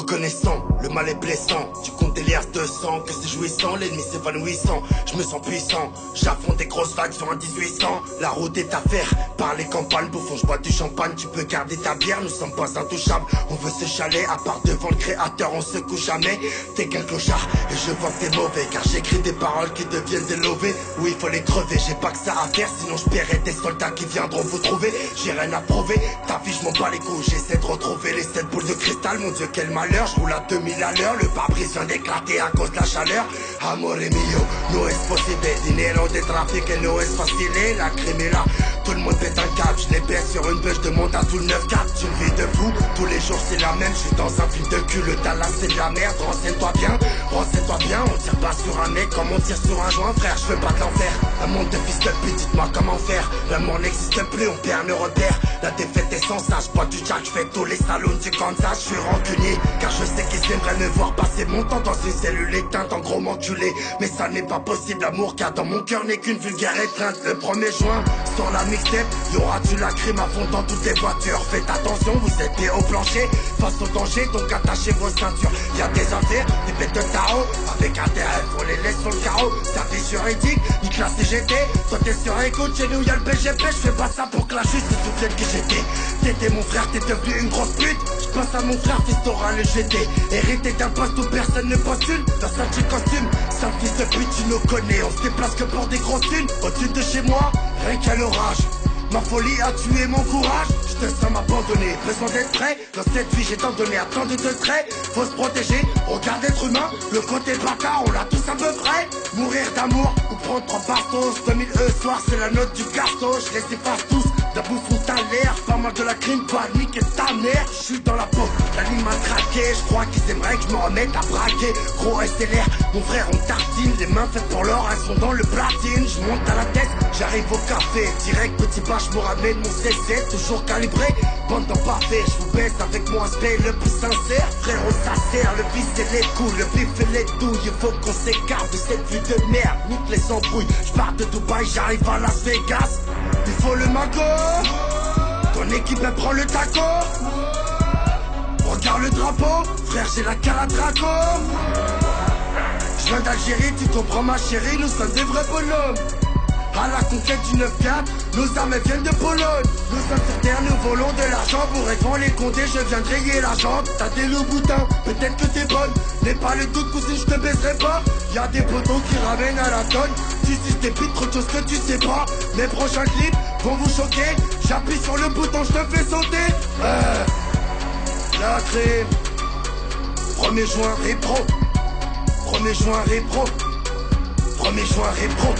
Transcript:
Reconnaissant, le mal est blessant. Tu comptes des liasses de sang, que c'est jouissant, l'ennemi s'évanouissant. Je me sens puissant, j'affronte des grosses vagues sur un 1800. La route est à faire, par les campagnes, bouffon, je bois du champagne. Tu peux garder ta bière, nous sommes pas intouchables. On veut se chaler, à part devant le créateur, on se couche jamais. T'es qu'un clochard, et je vois que t'es mauvais, car j'écris des paroles qui deviennent des lovés. Oui, il faut les crever, j'ai pas que ça à faire, sinon je paierai des soldats qui viendront vous trouver. J'ai rien à prouver, ta vie je m'en bats les couilles. J'essaie de retrouver les 7 boules de cristal, mon Dieu quel malheur. Je roule à 2000 à l'heure, le pare-brise vient d'éclater à cause de la chaleur. Amore mio, no es posible, dinero de trafic et no es facile. La crime est là, tout le monde pète un câble. Je les baisse sur une bûche, je demande à tout le 9-4. J'ai une vie de fou, tous les jours c'est la même. Je suis dans un film de cul, le Dallas c'est de la merde. Renseigne-toi bien, on tire pas sur un mec comme on tire sur un joint. Frère, je veux pas de l'enfer, un monde de fils de pute, dites-moi comment faire. L'amour n'existe plus, on perd nos repères. La défaite est sans ça, je bois du jack, je fais tous les salons du Kansas. Je suis rancunier, car je sais qu'ils aimeraient me voir passer mon temps dans une cellule éteinte, en gros m'enculer. Mais ça n'est pas possible, l'amour qu'il y a dans mon cœur n'est qu'une vulgaire étreinte. Le 1er juin, sur la mixtape, y'aura du lacryme à fond dans toutes les voitures. Faites attention, vous êtes au plancher, face au danger, donc attachez vos ceintures. Y'a des affaires, des bêtes de tarot, avec intérêt, faut les laisser sur le carreau. Service juridique, nique la CGT, toi t'es sur écoute, chez nous y'a le BGP. Je fais pas ça pour que la justice se souvienne que j'étais. T'étais mon frère, t'es devenu une grosse pute. Je passe à mon frère, fils t'auras le GT. Hérité d'un poste où personne ne postule. Dans un petit costume, sale fils de pute, tu nous connais. On se déplace que pour des grosses thunes. Au-dessus de chez moi, rien qu'à l'orage. Ma folie a tué mon courage, je te sens m'abandonner. Besoin d'être prêt, dans cette vie j'ai tant donné à tant de traits. Faut se protéger, regarde être humain. Le côté bâtard, on l'a tous à peu près. Mourir d'amour ou prendre 3 bastos. 2000 soir, c'est la note du carton. Je les efface tous, d'un bout frontalière. Pas mal de la crime, panique et ta mère. Je suis dans la peau, la ligne m'a traqué. Je crois qu'ils aimeraient que je me remette à braquer. Gros SLR, mon frère on tartine. Les mains faites pour l'or, elles sont dans le platine. Je monte à la tête, j'arrive au café. Direct petit bas, je me ramène mon CC, toujours calibré. Bande d'en parfait, je vous baisse avec mon aspect le plus sincère. Frérot ça sert, le vice et les coups, le vif et les douilles. Il faut qu'on s'écarte de cette vie de merde. Nique les embrouilles, je pars de Dubaï, j'arrive à Las Vegas. Il faut le magot, ton équipe elle prend le taco. Regarde le drapeau, frère j'ai la caladraco. Je viens d'Algérie, tu comprends ma chérie, nous sommes des vrais bonhommes. À la conquête du 9-4, nos armes viennent de Pologne. Nous sommes sur terre, nous volons de l'argent. Pour répondre les condés, je viens de rayer la jante. T'as des loups boutins, peut-être que t'es bonne. N'aie pas le doute, cousine, je te baiserai pas. Y'a des poteaux qui ramènent à la tonne. Tu suces tes pites, trop de choses que tu sais pas. Mes prochains clips vont vous choquer. J'appuie sur le bouton, je te fais sauter. La crime. 1er juin, répro. 1er juin, répro. 1er juin, répro.